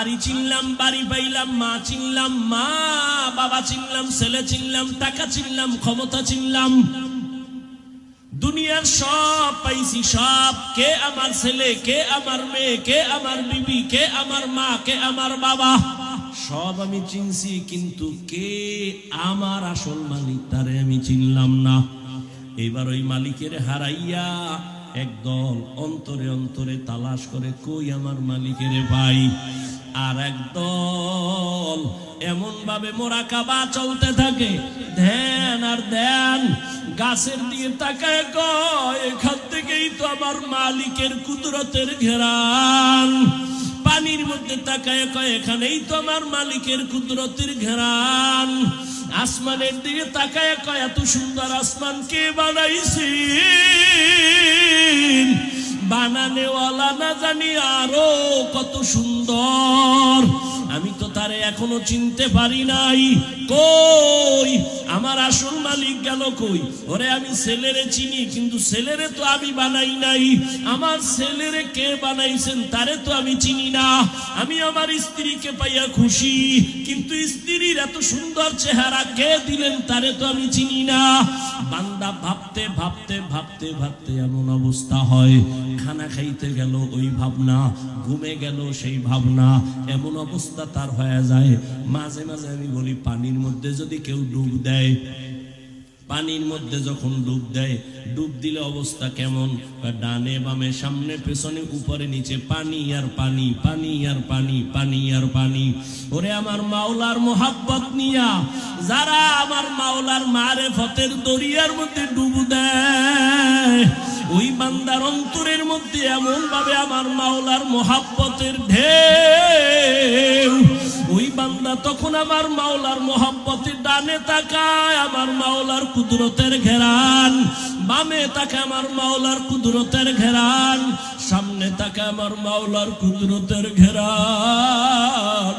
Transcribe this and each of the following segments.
বাড়ি চিনলাম, বাড়ি পাইলাম, মা চিনলাম, মা বাবা চিনলাম, ছেলে চিনলাম, টাকা চিনলাম, ক্ষমতা চিনলাম, দুনিয়ার সব পাইছি, সব। কে আমার ছেলে, কে আমার মেয়ে, কে আমার বিবি, কে আমার মা, কে আমার বাবা, সব আমি চিনছি, কিন্তু কে আমার আসল মালিক তারে আমি চিনলাম না। এবার ওই মালিকের হারাইয়া একদল অন্তরে অন্তরে তালাশ করে, কই আমার মালিকের ভাই। আর একদল এমন ভাবে মোরাকাবা চলতে থাকে, ধ্যান আর ধ্যান, গাছের দিকে তাকায় কয় এখান থেকেই তো আমার মালিকের কুদরতের ঘেরান। পানির মধ্যে তাকায় কয় এখানেই তো আমার মালিকের কুদরতের ঘেরান। আসমানের দিকে তাকায় কয় এত সুন্দর আসমান কে বানাইছে, বানানেওয়ালা না জানি আরো কত সুন্দর, আমি তো তারে এখনো চিনতে পারি নাই। কই আমার আসল মালিক গেল কই? ওরে আমি ছেলেরে চিনি, কিন্তু ছেলেরে তো আমি বানাই নাই। আমার ছেলেরে কে বানাইছেন তারে তো আমি চিনি না। আমি আমার স্ত্রীকে পাইয়া খুশি, কিন্তু স্ত্রীর এত সুন্দর চেহারা কে দিলেন তারে তো আমি চিনি না। বান্দা ভাবতে ভাবতে ভাবতে ভাবতে এমন অবস্থা হয়, খানা খাইতে গেল ওই ভাবনা, ঘুমে গেল সেই ভাবনা, এমন অবস্থা তার হয়ে যায়। মাঝে মাঝে আমি বলি, পানির মধ্যে যদি কেউ ডুব দেয়, পানির মধ্যে যখন ডুব দেয়, ডুব দিলে অবস্থা কেমন? ডানে বামে সামনে পেছনে উপরে নিচে পানি আর পানি, পানি আর পানি, পানি আর পানি। ওরে আমার মাওলার মোহাব্বত নিয়া যারা আমার মাওলার মারেফতের দরিয়ার মধ্যে ডুব দেয়, ওই বান্দার অন্তরের মধ্যে এমন ভাবে আমার মাওলার মোহাব্বতের ঢেউ, ওই বান্দা তখন আমার মাওলার মোহাব্বতে ডানে তাকায় আমার মাওলার কুদরতের ঘেরান, বামে তাকায় আমার মাওলার কুদরতের ঘেরান, সামনে তাকায় আমার মাওলার কুদরতের ঘেরান।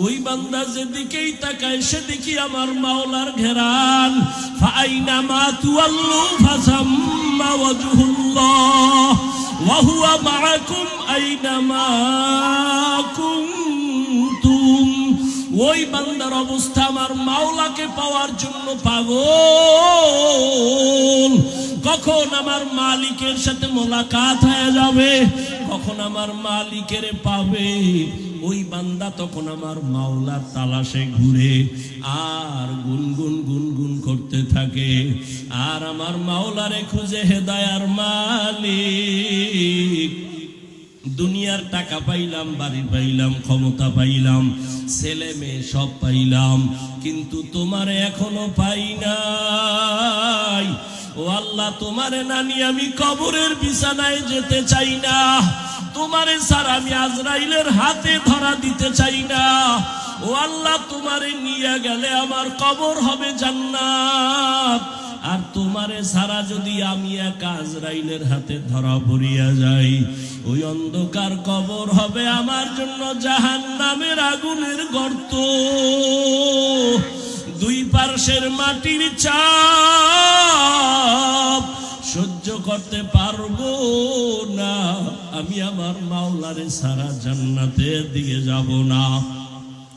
ওই বান্দা যেদিকেই তাকায় সেদিকে আমার মাওলার ঘেরান। ফাইনামা তুওয়াল্লু ফাসাম্মা ওয়াজহুল্লাহ ওয়া হুয়া মাআকুম আইনামা কুনতুম। ওই বান্দার অবস্থা আমার মাওলাকে পাওয়ার জন্য পাগল। কখন আমার মালিকের সাথে মোলাকাত হয়ে যাবে, কখন আমার মালিকের পাবে, ওই বান্দা তখন আমার মাওলার তালাশে ঘুরে আর গুনগুন গুনগুন করতে থাকে, আর আমার মাওলারে খুঁজে হেদায়ার মালিক। দুনিয়ার টাকা পাইলাম, বাড়ি পাইলাম, ক্ষমতা পাইলাম, ছেলে মেয়ে সব পাইলাম, কিন্তু তোমারে এখনো পাই নাই। ও আল্লাহ, তোমারে না নিয়ে আমি কবরের বিছানায় যেতে চাই না, তোমারে ছাড়া আমি আজরাইলের হাতে ধরা দিতে চাই না। ও আল্লাহ, তোমারে নিয়ে গেলে আমার কবর হবে জান্নাত, আর তোমারে ছাড়া যদি আমি একা আজরাইলের হাতে ধরা পড়িয়া যাই, ওই অন্ধকার কবর হবে আমার জন্য জাহান্নামের আগুনের গর্ত। দুই পার্শ্বের মাটির চাপ সহ্য করতে পারবো না, আমি আমার মাওলারে ছাড়া জান্নাতের দিকে যাব না।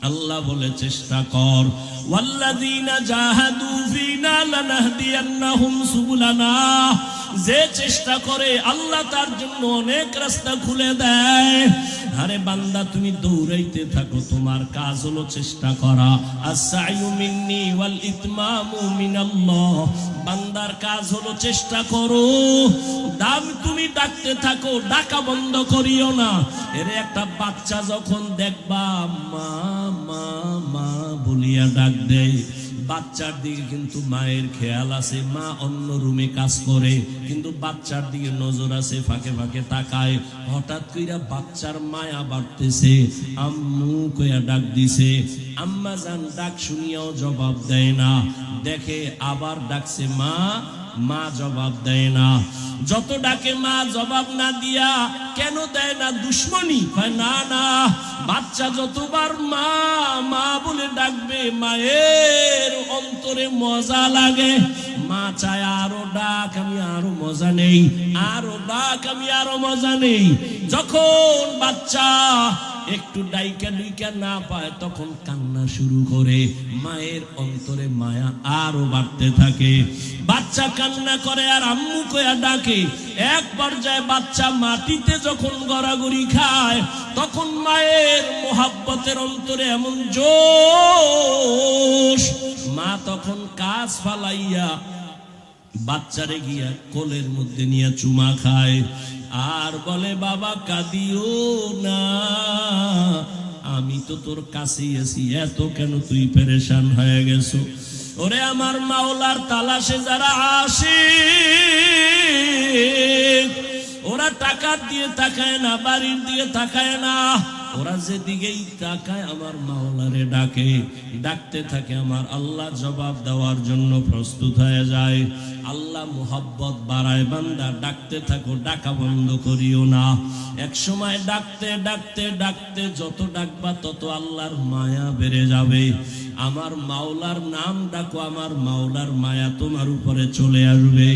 আল্লাহ বলে চেষ্টা কর, ওয়াল্লাযীনা জাহাদু ফীনা লানাহদিয়ান্নাহুম সুবুলানা। যে চেষ্টা করে আল্লাহ তার জন্য অনেক রাস্তা খুলে দেয়। আরে বান্দা, তুমি দৌড়াইতে থাকো, তোমার কাজ হলো চেষ্টা করা। আস-সা'য়ু মিন্নি ওয়াল ইতমামু মিনাল্লাহ। বান্দার কাজ হলো চেষ্টা করো। তুমি ডাকতে থাকো, ডাকা বন্ধ করিও না। এর একটা বাচ্চা যখন দেখবা মা মা মা বলিয়া ডাক দেয়, বাচ্চার দিকে কিন্তু মায়ের খেয়াল আছে, মা অন্য রুমে কাজ করে, কিন্তু বাচ্চার দিকে নজর আছে, ফাঁকে ফাঁকে তাকায়। হঠাৎ কইরা বাচ্চার মায়া বাড়তেছে, আম্মু কইয়া ডাক দিছে, আম্মা জান ডাক শুনিয়াও জবাব দেয় না। দেখে আবার ডাকছে মা, মা জবাব দেয় না। যত ডাকে মা জবাব না দিয়া কেন দেয় না? দুশ্মনী? না না, বাচ্চা যতবার মা মা বলে ডাকবে মায়ের অন্তরে মজা লাগে। মা চায় আরো ডাক, আমি আরো মজা নেই, আরো ডাক, আমি আরো মজা নেই। যখন বাচ্চা একটু ডাইকা ডুইকা না পায় তখন কান্না শুরু করে, মায়ের অন্তরে মায়া আরো বাড়তে থাকে। বাচ্চা কান্না করে আর আম্মু কয়া ডাকে। এক পর্যায়ে বাচ্চা মাটিতে যখন গড়াগড়ি খায় তখন মায়ের মোহাব্বতের অন্তরে এমন জোশ, মা তখন কাজ ফালাইয়া বাচ্চারে গিয়া কোলের মধ্যে নিয়ে চুমা খায় আর বলে, বাবা কাঁদিও না, আমি তো তোর কাছেই আছি, এত কেন তুই পেরেশান হয়ে গেছো? ওরে আমার মাওলার তালাশে যারা আসে, ওরা টাকা দিয়ে তাকায় না, বাড়ির দিয়ে তাকায় না, ওরা যেদিকেই তাকায় আমার মাওলারে ডাকে। ডাকতে থাকে আমার আল্লাহ জবাব দেওয়ার জন্য প্রস্তুত হয়ে যায়। আল্লাহ মুহাব্বত বাড়ায়, বান্দা ডাকতে থাকো, ডাকা বন্ধ করিও না। এক সময় ডাকতে ডাকতে ডাকতে যত ডাকবা তত আল্লাহর মায়া বেড়ে যাবে। আমার মাওলার নাম ডাকো, আমার মাওলার মায়া তোমার উপরে চলে আসবে।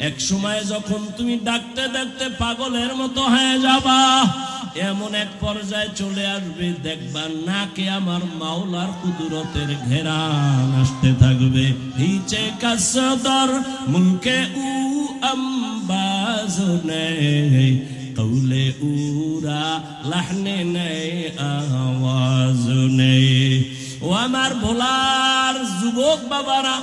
এক সময় যখন তুমি ডাকতে ডাকতে পাগলের মতো হয়ে যাবা, এমন এক পর্যায়ে চলে আসবে দেখবা নাকে আমার মাওলার কুদরতের ঘেরান আসতে থাকবে। হিচে কাসদর মুলকে উ আম্বাজনে কৌলে উরা লাহনে নেই আওয়াজ নেই। ও আমার ভোলার যুবক বাবারা,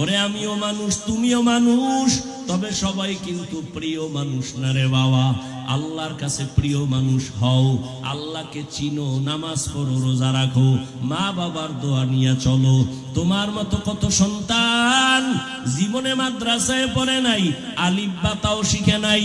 ওরে আমিও মানুষ, তুমিও মানুষ, তবে সবাই কিন্তু প্রিয় মানুষ না রে বাবা। আল্লাহর কাছে প্রিয় মানুষ হও, আল্লাহকে চিনো, নামাজ পড়ো, রোজা রাখো, মা বাবার দোয়া নিয়ে চলো। তোমার মতো কত সন্তান জীবনে মাদ্রাসায় পড়ে নাই, আলিফ বা তাও শিখে নাই,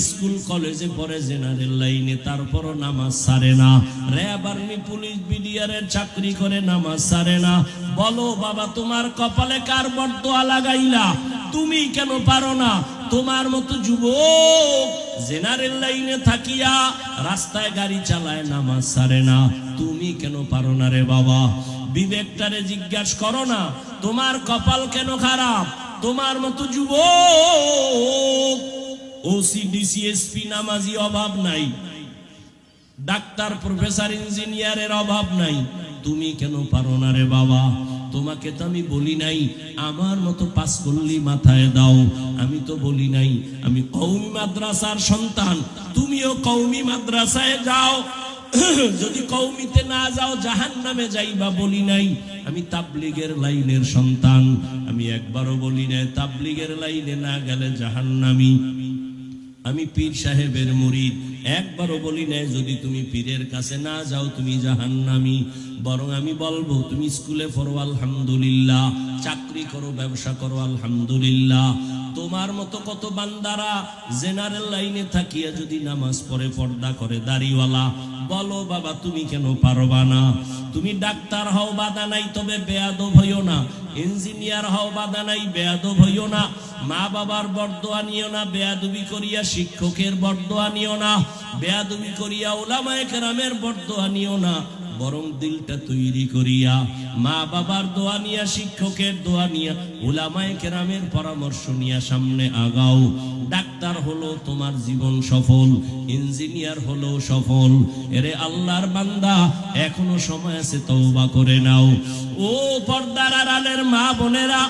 স্কুল কলেজে পড়ে জেনারেল লাইনে, তারপরও নামাজ ছাড়ে না, র্যাব আর্মি পুলিশ বিডিআরের চাকরি করে নামাজ ছাড়ে না। বলো বাবা, তোমার কপালে কার বরদোয়া লাগাইলা? তুমি কেন পারো না? তোমার মতো যুবক জেনারেল লাইনে থাকিয়া রাস্তায় গাড়ি চালায়, নামাজ ছাড়ে না, তুমি কেন পারো না রে বাবা? বিবেকটারে জিজ্ঞাসা করো না, তোমার কপাল কেন খারাপ? তোমার মতো যুবক ওসি ডিসি এসপি নামাজি অভাব নাই, ডাক্তার প্রফেসর ইঞ্জিনিয়ারের অভাব নাই, তুমি কেন পারো না রে বাবা? তোমাকে তো আমি বলি নাই আমার মতো পাঁচ কল্লি মাথায় দাও, আমি তো বলি নাই আমি কওমি মাদ্রাসার সন্তান, তুমিও কওমি মাদ্রাসায় যাও, যদি কওমিতে না যাও জাহান্নামে যাইবা, বলি নাই আমি তাবলীগের লাইনের সন্তান, আমি একবারও বলি নাই তাবলীগের লাইনে না গেলে জাহান্নামী, আমি পীর সাহেবের মুরিদ, একবারও বলি নাই যদি তুমি পীরের কাছে না যাও তুমি জাহান্নামী। বরং আমি বলবো তুমি স্কুলে পড়ো আলহামদুলিল্লাহ, চাকরি করো, ব্যবসা করো আলহামদুলিল্লাহ। তোমার মতো কত বান্দারা জেনারেল লাইনে থাকিয়া যদি নামাজ পড়ে, পর্দা করে, দাড়িওয়ালা, বলো বাবা তুমি কেন পারবা না? তুমি ডাক্তার হও বাধা নাই, তবে বেয়াদব হইও না। ইঞ্জিনিয়ার হও বাধা নাই, বেয়াদব হইও না। মা বাবার বরদোয়া নিও না, বেয়াদবি করিয়া শিক্ষকের বরদোয়া নিও না, বেয়াদবি করিয়া উলামায়ে কেরামের বরদোয়া নিও না। বরং দিলটা তৈরি করিয়া মা বাবার দোয়া নিয়া, শিক্ষকের দোয়া নিয়া, উলামায়ে কেরামের পরামর্শ নিয়া সামনে আগাও। ডাক্তার হলো তোমার জীবন সফল, ইঞ্জিনিয়ার হলো সফল। এরে আল্লাহর বান্দা, এখনো সময় আছে, তওবা করে নাও। ও পর্দার আড়ালের মা বোনেরা,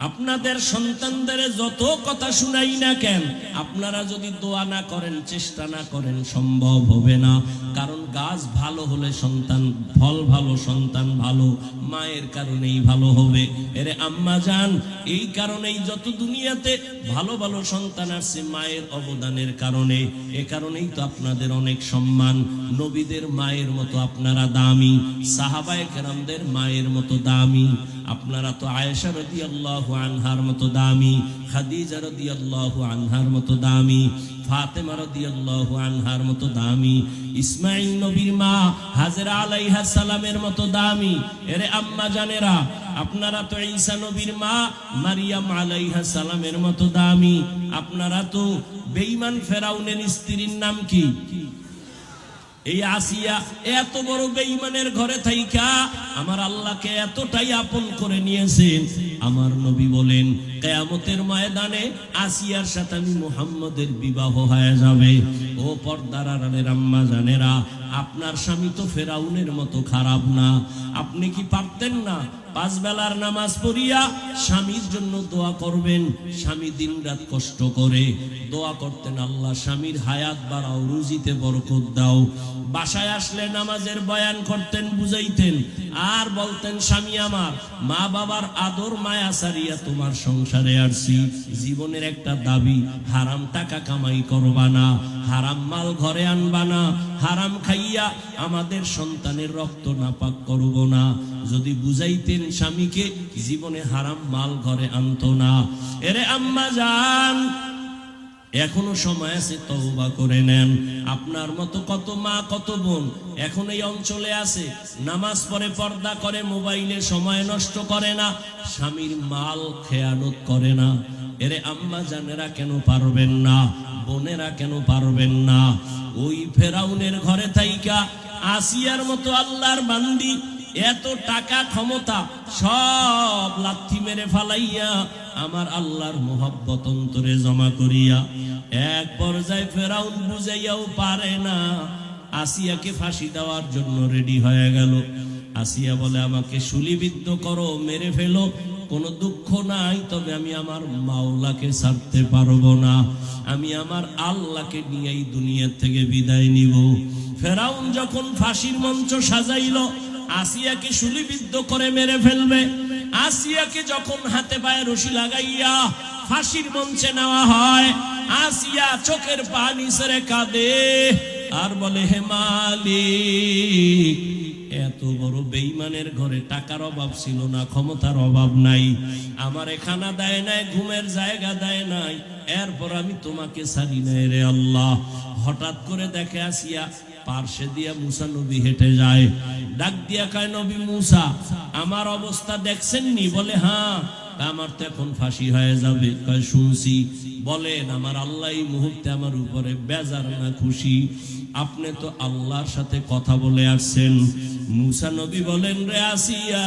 আপনাদের সন্তানদের যত কথা শুনাই না কেন, আপনারা যদি দোয়া না করেন, চেষ্টা না করেন, সম্ভব হবে না। কারণ গাছ ভালো হলে সন্তান, ফল ভালো, সন্তান ভালো, মায়ের কারণেই ভালো হবে। এরে আম্মা জান, এই কারণেই যত দুনিয়াতে ভালো ভালো সন্তান আসছে মায়ের অবদানের কারণে। এ কারণেই তো আপনাদের অনেক সম্মান। নবীদের মায়ের মতো আপনারা দামি, সাহাবায়ে কেরামদের মায়ের মতো দামি। আপনারা তো আয়েশা রাদিয়াল্লাহু আনহার মতো দামি, খাদিজা রাদিয়াল্লাহু আনহার মতো দামি, ফাতেমা রাদিয়াল্লাহু আনহার মতো দামি, ইসমাঈল নবীর মা হাজেরা আলাইহিস সালামের মতো দামি। এরে আম্মা জানেরা, আপনারা তো ঈসা নবীর মা মারিয়াম আলাইহিস সালামের মতো দামি। আপনারা তো বেঈমান ফেরাউনের স্ত্রীর নাম কি? এই আসিয়া এত বড় বেঈমানের ঘরে থাইকা আমার আল্লাহকে এতটাই আপন করে নিয়েছেন। আমার নবী বলেন কিয়ামতের ময়দানে আসিয়ার সাথে আমি মুহাম্মদের বিবাহ হয়ে যাবে। ও পর্দার আড়ালের আম্মা জানেরা, আপনার স্বামী তো ফেরাউনের মতো খারাপ না। আপনি কি পারতেন না 5 বেলার নামাজ পড়িয়া স্বামীর জন্য দোয়া করবেন? স্বামী দিনরাত কষ্ট করে দোয়া করতেন, আল্লাহ স্বামীর হায়াত বাড়াও, রুজিতে বরকত দাও। বাসায় আসলে নামাজের বয়ান করতেন, বুঝাইতেন, আর বলতেন স্বামী আমার, মা বাবার আদর মায়া সারিয়া তোমার সংসারে আসছি। জীবনের একটা দাবি, হারাম টাকা কামাই করবা না, হারাম মাল ঘরে আনবা না, হারাম খাইয়া আমাদের সন্তানের রক্ত নাপাক করব না। যদি বুঝাইতেন স্বামীকে, জীবনে হারাম মাল ঘরে আনতো না। এরে আম্মা জান, এখনো সময় আছে, তওবা করে নেন। আপনার মতো কত মা কত বোন এখন এই অঞ্চলে আছে, নামাজ পড়ে, পর্দা করে, মোবাইলে সময় নষ্ট করে না, স্বামীর মাল খেয়ানত করে না। এরে আম্মা জানেরা কেন পারবেন না? বোনেরা কেন পারবেন না? ওই ফেরাউনের ঘরে থাইকা আসিয়ার মতো আল্লাহর বান্দি এত টাকা ক্ষমতা সব লাথি মেরে ফালাইয়া আমার আল্লাহর মোহাব্বত অন্তরে জমা করিয়া এক পর্যায়ে ফেরাউন বুঝাইয়াও পারে না, আসিয়াকে ফাঁসি দেওয়ার জন্য রেডি হয়ে গেল। আসিয়া বলে, আমাকে শুলিবিদ্ধ করো, মেরে ফেলো, কোনো দুঃখ নাই, তবে আমি আমার মাওলাকে ছাড়তে পারবো না। আমি আমার আল্লাহকে নিয়ে এই দুনিয়া থেকে বিদায় নিব। ফেরাউন যখন ফাঁসির মঞ্চ সাজাইল, আসিয়াকে শুলিবিদ্ধ করে মেরে ফেলবে, আসিয়াকে যখন হাতে পায়ে রশি লাগাইয়া ফাঁসির মঞ্চে নেওয়া হয়, আসিয়া চোখের পানি ছেড়ে কাঁদে আর বলে, হে মালিক, এত বড় বেঈমানের ঘরে টাকার অভাব ছিল না, ক্ষমতার অভাব নাই, আমারে খানা দেয় নাই, ঘুমের জায়গা দেয় নাই, এরপর আমি তোমাকে ছাড়ি নাই রে আল্লাহ। হঠাৎ করে দেখে আসিয়া পার্শ্বে দিয়া মুসা নবী হেঁটে যায়, ডাক দিয়া কয়, নবী মুসা, আমার অবস্থা দেখছেননি? বলে, হ্যাঁ। আমার তো এখন ফাঁসি হয়ে যাবে। কয়, শুনছি। বলেন, আমার আল্লাহ এই মুহূর্তে আমার উপরে বেজার না খুশি? আপনি তো আল্লাহর সাথে কথা বলে আসছেন। মুসা নবী বলেন, রে আসিয়া,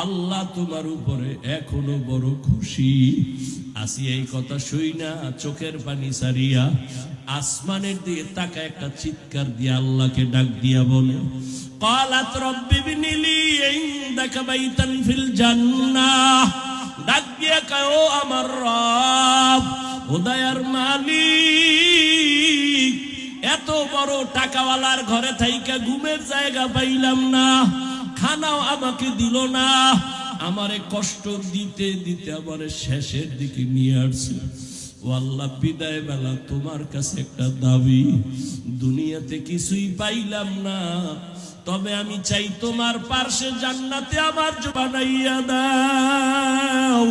আল্লাহ তোমার উপরে এখনো বড় খুশি। আসিয়া এই কথা শুই না চোখের পানি সারিয়া আসমানের দিকে তাকা একটা চিৎকার দিয়ে আল্লাহকে ডাক দিয়া বলে, ক্বালাত রব্বি বিনিলি ইনদাকা বাইতান ফিল জান্নাহ। ডাক দিয়া কয়, ও আমার রব, ও দয়ার মালিক, এত বড় টাকাওয়ালার ঘরে থাইকা ঘুমের জায়গা পাইলাম না, খানাও আমাকে দিল না, আমারে কষ্ট দিতে দিতে আমার শেষের দিকে নিয়ে আসছে। ও আল্লাহ, বিদায় বেলা তোমার কাছে একটা দাবি, দুনিয়াতে কিছুই পাইলাম না, তবে আমি চাই তোমার পার্শ্বে জান্নাতে আমার বানাইয়া দাও,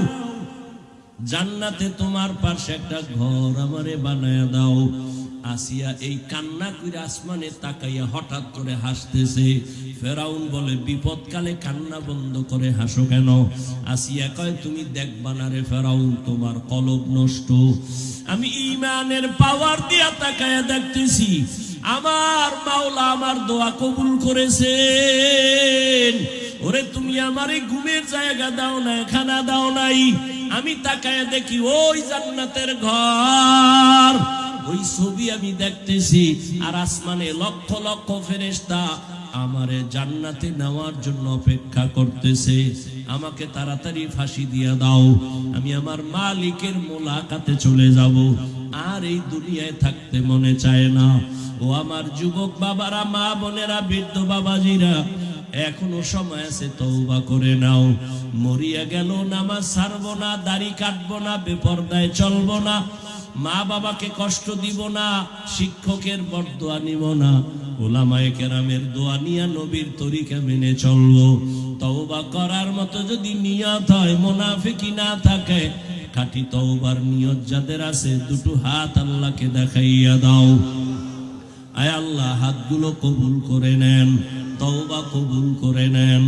জান্নাতে তোমার পার্শ্বে একটা ঘর আমারে বানাইয়া দাও। আসিয়া এই কান্না করে আসমানে তাকাইয়া হঠাৎ করে হাসতেছে। ফেরাউন বলে, বিপদকালে কান্না বন্ধ করে হাসো কেন? আসিয়া কয়, তুমি দেখবা না রে ফেরাউন, তোমার কলব নষ্ট। আমি ঈমানের পাওয়ার দিয়া তাকাইয়া দেখতেছি আমার মাওলা আমার দোয়া কবুল করেছেন। ওরে, তুমি আমারে ঘুমের জায়গা দাও না, খানা দাও নাই, আমি তাকাইয়া দেখি ওই জান্নাতের ঘর, ওই ছবি আমি দেখতেছি, আর আসমানে লক্ষ লক্ষ ফেরেশতা আমারে জান্নাতে নেওয়ার জন্য অপেক্ষা করতেছে। আমাকে তাড়াতাড়ি ফাঁসি দিয়ে দাও, আমি আমার মালিকের মোলাকাতে চলে যাব, আর এই দুনিয়ায় থাকতে মনে চায় না। ও আমার যুবক বাবারা, মা বোনেরা, বৃদ্ধ বাবাজিরা, এখনো সময় আছে, তওবা করে নাও। মরিয়া গেল নামাজ ছাড়বো না, দাড়ি কাটবো না, বেপরদায় চলবো না, মা বাবাকে কষ্ট দিব না, শিক্ষকের বরদোয়া নিব না, উলামায়ে কেরামের দোয়া নিয়া নবীর তরিকা মেনে চলবো। তওবা করার মতো যদি নিয়ত হয়, মুনাফিকি না থাকে, খাঁটি তওবার নিয়ত যাদের আছে, দুটো হাত আল্লাহকে দেখাইয়া দাও। আয় আল্লাহ, হাতগুলো কবুল করে নেন, তওবা কবুল করে নেন,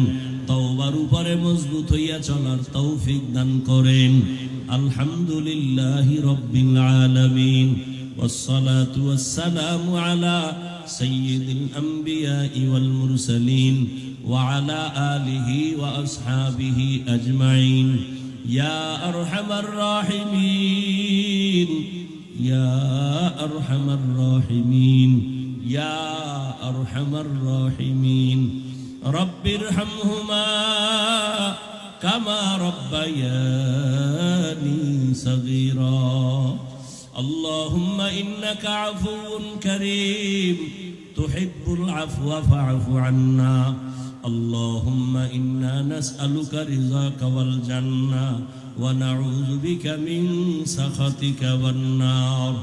তওবার উপরে মজবুত হইয়া চলার তৌফিক দান করেন। আলহামদুলিল্লাহি রাব্বিল আলামিন, ওয়াসসালাতু ওয়াসসালামু আলা سيد الأنبياء والمرسلين وعلى آله وأصحابه أجمعين يا أرحم الراحمين يا أرحم الراحمين يا أرحم الراحمين رب ارحمهما كما ربياني صغيرا اللهم إنك عفو كريم تحب العفو فاعف عنا اللهم إنا نسألك رضاك والجنة ونعوذ بك من سخطك والنار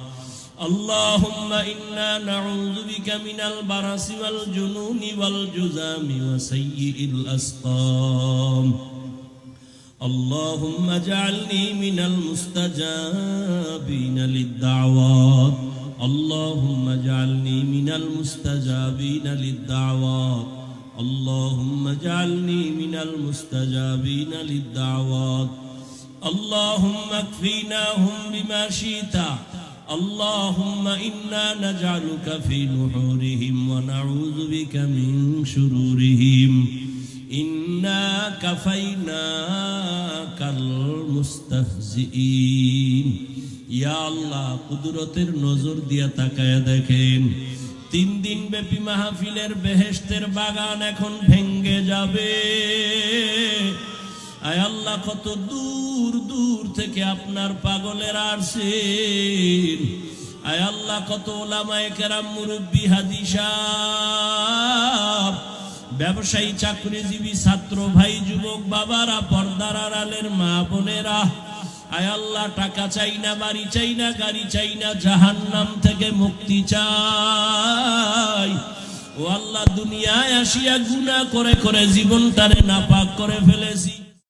اللهم إنا نعوذ بك من البرص والجنون والجذام وسيء الأسقام اللهم اجعلني من المستجابين للدعوات اللهم اجعلني من المستجابين للدعوات اللهم اجعلني من المستجابين للدعوات اللهم اكفيناهم بما شئت اللهم إنا نجعلك في نحورهم ونعوذ بك من شرورهم إنا كفيناك المستهزئين يا الله কুদরতের নজর দিয়া তাকায়া দেখেন 3 দিন ব্যাপী মাহফিলের বেহেশতের বাগান এখন ভেঙে যাবে আয় আল্লাহ কত দূর দূর থেকে আপনার পাগলেরা আসেন আয় আল্লাহ কত উলামায়ে কেরাম মুরব্বি হাজী সাহেব ব্যবসায়ী চাকরিজীবী ছাত্র ভাই যুবক বাবারা পর্দার আড়ালের মা বোনেরা আয় আল্লাহ টাকা চাই না বাড়ি চাই না গাড়ি চাই না জাহান্নাম থেকে মুক্তি চাই ও আল্লাহ দুনিয়ায় আসিয়া গুনাহ করে করে জীবনটারে নাপাক করে ফেলেছি